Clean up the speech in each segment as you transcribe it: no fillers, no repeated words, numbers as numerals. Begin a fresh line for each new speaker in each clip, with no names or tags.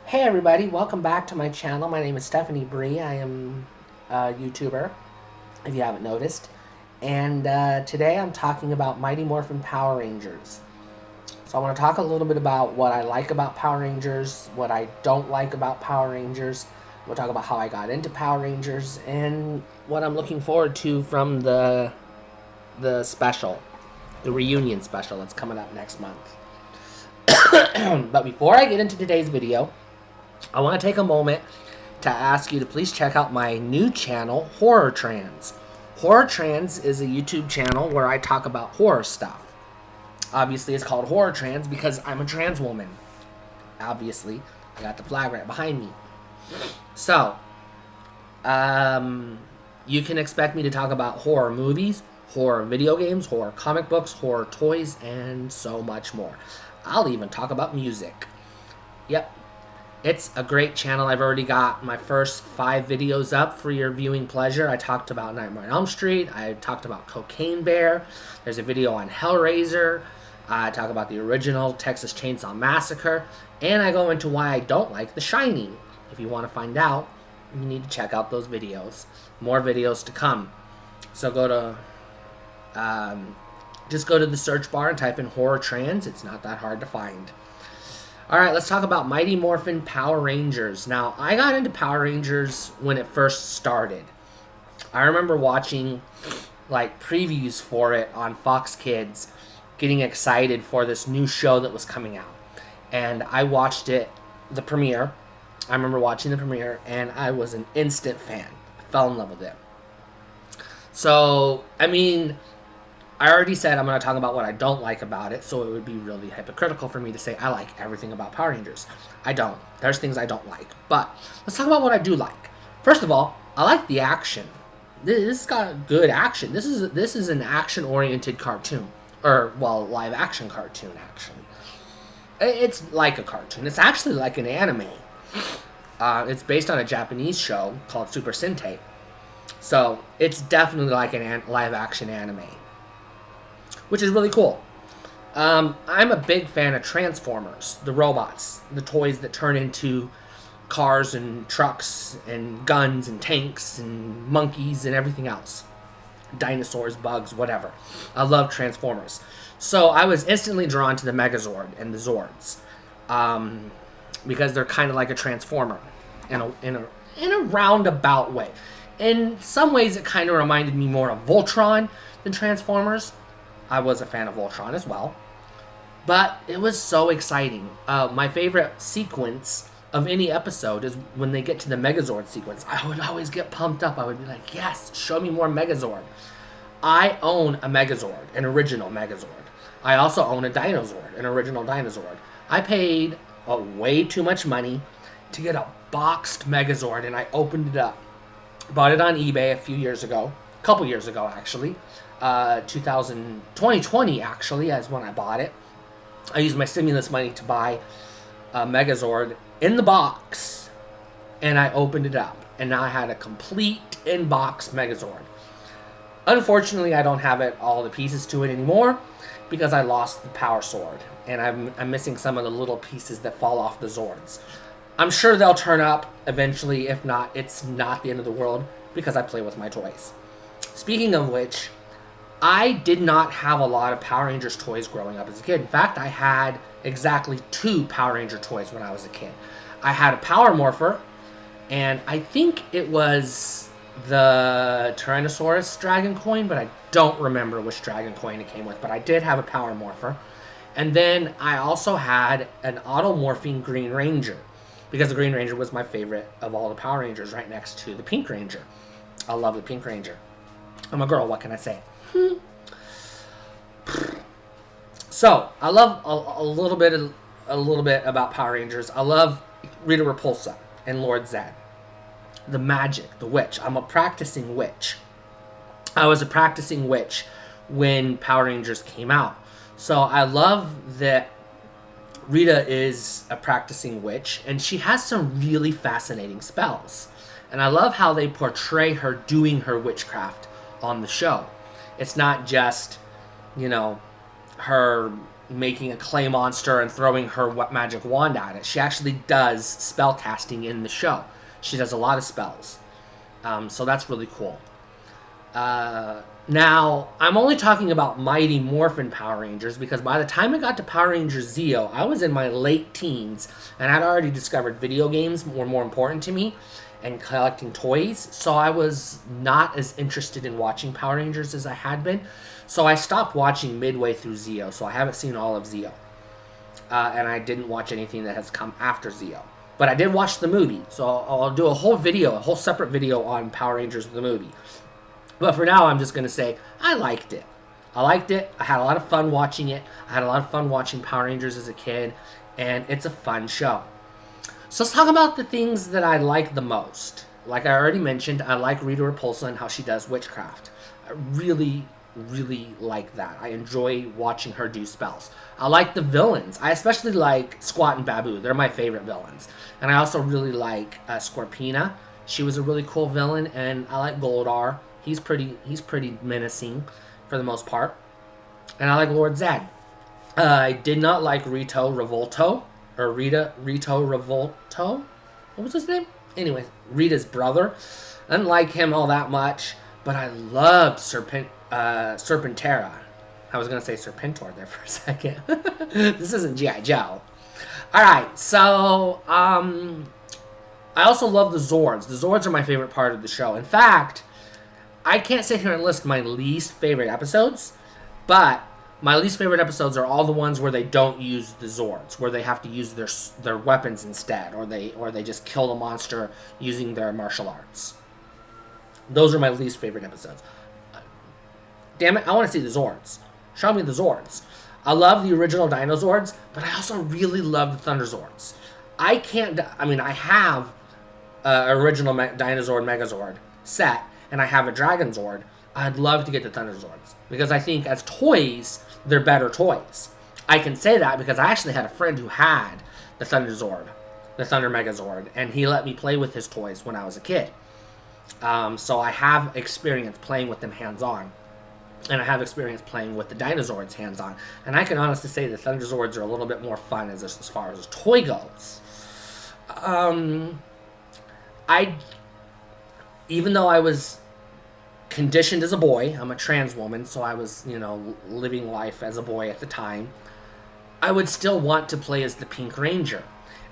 Hey everybody, welcome back to my channel. My name is Stephanie Bree. I am a YouTuber, if you haven't noticed. And today I'm talking about Mighty Morphin Power Rangers. So I want to talk a little bit about what I like about Power Rangers, what I don't like about Power Rangers. We'll talk about how I got into Power Rangers and what I'm looking forward to from the special, the reunion special that's coming up next month. But before I get into today's video, I want to take a moment to ask you to please check out my new channel, Horror Trans. Horror Trans is a YouTube channel where I talk about horror stuff. Obviously, it's called Horror Trans because I'm a trans woman. Obviously, I got the flag right behind me. So, you can expect me to talk about horror movies, horror video games, horror comic books, horror toys, and so much more. I'll even talk about music. Yep, it's a great channel. I've already got my first 5 videos up for your viewing pleasure. I talked about Nightmare on Elm Street. I talked about Cocaine Bear. There's a video on Hellraiser. I talk about the original Texas Chainsaw Massacre. And I go into why I don't like The Shining. If you want to find out, you need to check out those videos. More videos to come. So just go to the search bar and type in Horror Trans. It's not that hard to find. Alright, let's talk about Mighty Morphin Power Rangers. Now, I got into Power Rangers when it first started. I remember watching, previews for it on Fox Kids, getting excited for this new show that was coming out. And I watched it, the premiere. I remember watching the premiere, and I was an instant fan. I fell in love with it. So, I already said I'm going to talk about what I don't like about it, so it would be really hypocritical for me to say I like everything about Power Rangers. I don't. There's things I don't like. But let's talk about what I do like. First of all, I like the action. This got good action. This is an action-oriented cartoon. Live action cartoon, actually. It's like a cartoon. It's actually like an anime. It's based on a Japanese show called Super Sentai. So it's definitely like an live action anime, which is really cool. I'm a big fan of Transformers, the robots, the toys that turn into cars and trucks and guns and tanks and monkeys and everything else. Dinosaurs, bugs, whatever. I love Transformers. So I was instantly drawn to the Megazord and the Zords, because they're kind of like a Transformer in a roundabout way. In some ways, it kind of reminded me more of Voltron than Transformers. I was a fan of Voltron as well. But it was so exciting. My favorite sequence of any episode is when they get to the Megazord sequence. I would always get pumped up. I would be like, yes, show me more Megazord. I own a Megazord, an original Megazord. I also own a Dinozord, an original Dinozord. I paid way too much money to get a boxed Megazord, and I opened it up. Bought it on eBay a couple years ago actually. 2020 actually is when I bought it. I used my stimulus money to buy a Megazord in the box, and I opened it up, and now I had a complete in-box Megazord. Unfortunately, I don't have all the pieces to it anymore because I lost the power sword, and I'm missing some of the little pieces that fall off the Zords. I'm sure they'll turn up eventually. If not, it's not the end of the world because I play with my toys. Speaking of which, I did not have a lot of Power Rangers toys growing up as a kid. In fact, I had exactly 2 Power Ranger toys when I was a kid. I had a Power Morpher, and I think it was the Tyrannosaurus Dragon Coin, but I don't remember which Dragon Coin it came with. But I did have a Power Morpher. And then I also had an auto-morphing Green Ranger, because the Green Ranger was my favorite of all the Power Rangers, right next to the Pink Ranger. I love the Pink Ranger. I'm a girl, what can I say? So, I love a little bit about Power Rangers. I love Rita Repulsa and Lord Zed. The magic, the witch. I'm a practicing witch. I was a practicing witch when Power Rangers came out. So, I love that Rita is a practicing witch, and she has some really fascinating spells. And I love how they portray her doing her witchcraft on the show. It's not just, her making a clay monster and throwing her magic wand at it. She actually does spell casting in the show. She does a lot of spells. So that's really cool. Now, I'm only talking about Mighty Morphin Power Rangers because by the time I got to Power Rangers Zeo, I was in my late teens and I'd already discovered video games were more important to me and collecting toys. So I was not as interested in watching Power Rangers as I had been. So I stopped watching midway through Zeo. So I haven't seen all of Zeo. And I didn't watch anything that has come after Zeo. But I did watch the movie. So I'll do a whole separate video on Power Rangers the movie. But for now, I'm just going to say I liked it. I had a lot of fun watching it. I had a lot of fun watching Power Rangers as a kid. And it's a fun show. So let's talk about the things that I like the most. Like I already mentioned, I like Rita Repulsa and how she does witchcraft. I really like that. I enjoy watching her do spells. I like the villains. I especially like Squat and Babu. They're my favorite villains. And I also really like Scorpina. She was a really cool villain. And I like Goldar. He's pretty menacing for the most part. And I like Lord Zed. I did not like Rito Revolto. Or Rito Revolto? What was his name? Anyways, Rita's brother. I didn't like him all that much. But I loved Serpentera. I was going to say Serpentor there for a second. This isn't G.I. Joe. Alright, so I also love the Zords. The Zords are my favorite part of the show. In fact, I can't sit here and list my least favorite episodes, but my least favorite episodes are all the ones where they don't use the Zords, where they have to use their weapons instead, or they just kill the monster using their martial arts. Those are my least favorite episodes. Damn it, I want to see the Zords. Show me the Zords. I love the original Dino Zords, but I also really love the Thunder Zords. I have original Dinozord Megazord set, and I have a Dragon Zord. I'd love to get the Thunder Zords, because I think as toys, they're better toys. I can say that because I actually had a friend who had the Thunder Zord, the Thunder Megazord, and he let me play with his toys when I was a kid. So I have experience playing with them hands-on. And I have experience playing with the Dinozords hands-on. And I can honestly say the Thunder Zords are a little bit more fun as far as toy goes. Even though I was conditioned as a boy, I'm a trans woman, so I was, living life as a boy at the time, I would still want to play as the Pink Ranger.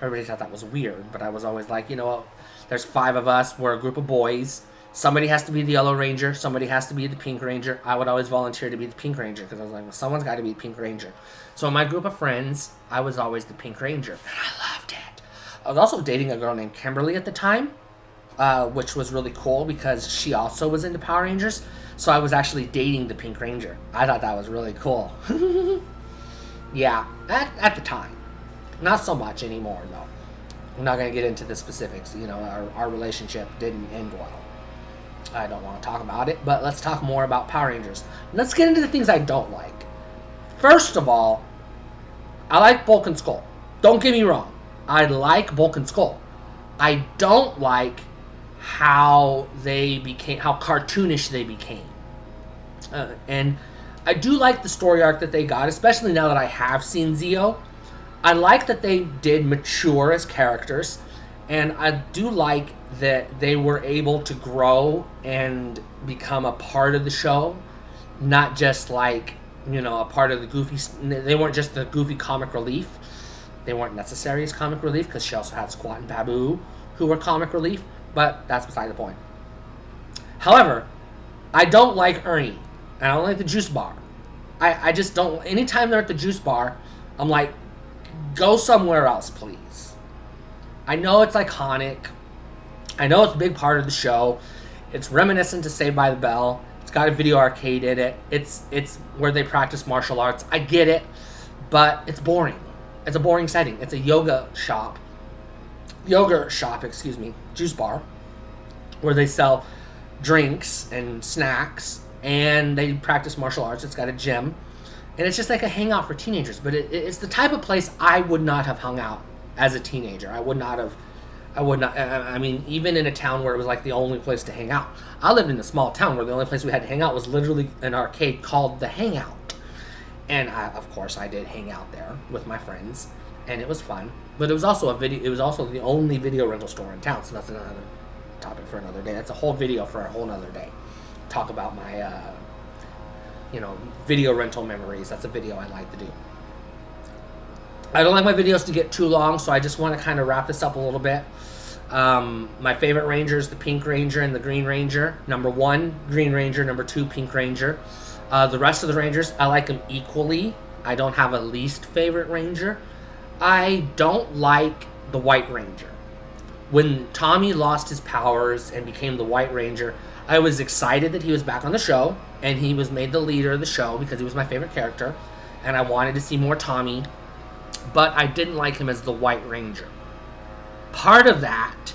Everybody thought that was weird, but I was always like, there's 5 of us, we're a group of boys. Somebody has to be the Yellow Ranger. Somebody has to be the Pink Ranger. I would always volunteer to be the Pink Ranger because I was like, well, someone's got to be the Pink Ranger. So in my group of friends, I was always the Pink Ranger. And I loved it. I was also dating a girl named Kimberly at the time, which was really cool because she also was into Power Rangers. So I was actually dating the Pink Ranger. I thought that was really cool. Yeah, at the time. Not so much anymore, though. I'm not going to get into the specifics. Our relationship didn't end well. I don't want to talk about it, but let's talk more about Power Rangers. Let's get into the things I don't like. First of all, I like Bulk and Skull. Don't get me wrong. I like Bulk and Skull. I don't like how cartoonish they became. And I do like the story arc that they got, especially now that I have seen Zeo. I like that they did mature as characters, and I do like that they were able to grow and become a part of the show, not just like, a part of the goofy. They weren't just the goofy comic relief. They weren't necessary as comic relief because she also had Squat and Babu who were comic relief, but that's beside the point. However, I don't like Ernie, and I don't like the juice bar. I just don't. Anytime they're at the juice bar, I'm like, go somewhere else, please. I know it's iconic. I know it's a big part of the show. It's reminiscent to Saved by the Bell. It's got a video arcade in it. It's where they practice martial arts. I get it, but it's boring. It's a boring setting. It's a yogurt shop, juice bar, where they sell drinks and snacks, and they practice martial arts. It's got a gym, and it's just like a hangout for teenagers. But it's the type of place I would not have hung out as a teenager. I would not. I mean, even in a town where it was like the only place to hang out. I lived in a small town where the only place we had to hang out was literally an arcade called The Hangout. And of course, I did hang out there with my friends, and it was fun. But it was also It was also the only video rental store in town. So that's another topic for another day. That's a whole video for a whole nother day. Talk about my, video rental memories. That's a video I like to do. I don't like my videos to get too long, so I just want to kind of wrap this up a little bit. My favorite Rangers, the Pink Ranger and the Green Ranger. Number 1, Green Ranger. Number 2, Pink Ranger. The rest of the Rangers, I like them equally. I don't have a least favorite Ranger. I don't like the White Ranger. When Tommy lost his powers and became the White Ranger, I was excited that he was back on the show, and he was made the leader of the show because he was my favorite character, and I wanted to see more Tommy, but I didn't like him as the White Ranger. Part of that,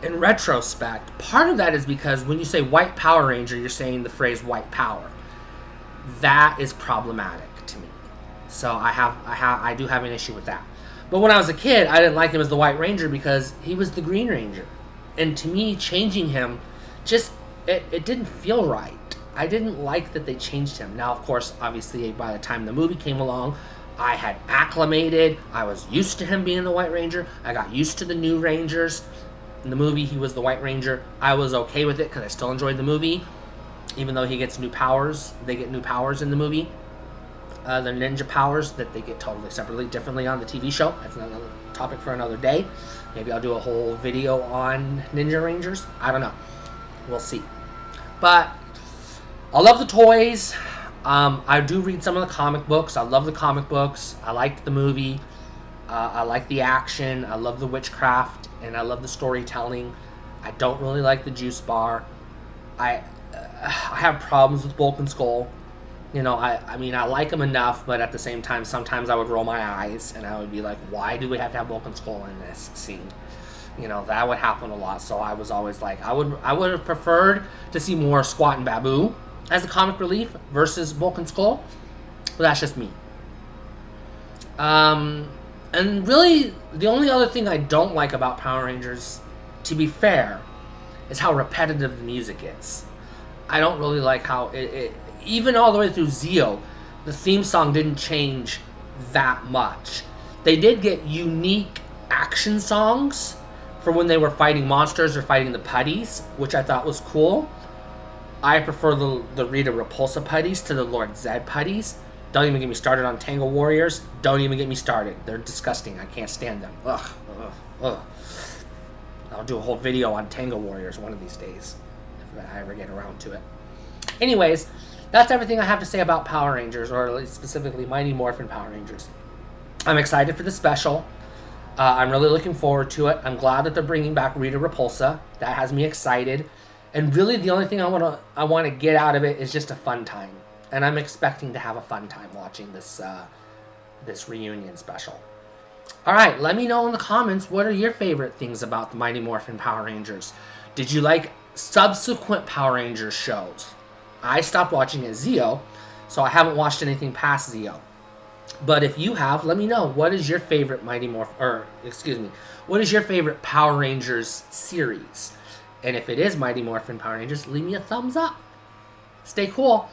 in retrospect, part of that is because when you say White Power Ranger, you're saying the phrase white power. That is problematic to me. So I do have an issue with that. But when I was a kid, I didn't like him as the White Ranger because he was the Green Ranger. And to me, changing him, it didn't feel right. I didn't like that they changed him. Now, of course, obviously, by the time the movie came along, I had acclimated. I was used to him being the White Ranger. I got used to the new Rangers. In the movie, he was the White Ranger. I was okay with it because I still enjoyed the movie. Even though he gets new powers, they get new powers in the movie. The ninja powers that they get totally separately, differently on the TV show. That's another topic for another day. Maybe I'll do a whole video on Ninja Rangers. I don't know. We'll see. But I love the toys. I do read some of the comic books. I love the comic books. I liked the movie. I like the action. I love the witchcraft. And I love the storytelling. I don't really like the juice bar. I have problems with Bulk and Skull. I mean, I like them enough, but at the same time, sometimes I would roll my eyes, and I would be like, why do we have to have Bulk and Skull in this scene? That would happen a lot, so I was always like, I would have preferred to see more Squat and Babu as a comic relief versus Bulk and Skull, but that's just me. And really, the only other thing I don't like about Power Rangers, to be fair, is how repetitive the music is. I don't really like how it even all the way through Zeo, the theme song didn't change that much. They did get unique action songs for when they were fighting monsters or fighting the putties, which I thought was cool. I prefer the Rita Repulsa putties to the Lord Zed putties. Don't even get me started on Tango Warriors. Don't even get me started. They're disgusting. I can't stand them. Ugh. I'll do a whole video on Tango Warriors one of these days, if I ever get around to it. Anyways, that's everything I have to say about Power Rangers, or at least specifically Mighty Morphin Power Rangers. I'm excited for the special. I'm really looking forward to it. I'm glad that they're bringing back Rita Repulsa. That has me excited. And really, the only thing I want to get out of it is just a fun time. And I'm expecting to have a fun time watching this reunion special. All right, let me know in the comments, what are your favorite things about the Mighty Morphin Power Rangers? Did you like subsequent Power Rangers shows? I stopped watching at Zeo, so I haven't watched anything past Zeo. But if you have, let me know. What is your favorite what is your favorite Power Rangers series? And if it is Mighty Morphin Power Rangers, leave me a thumbs up. Stay cool.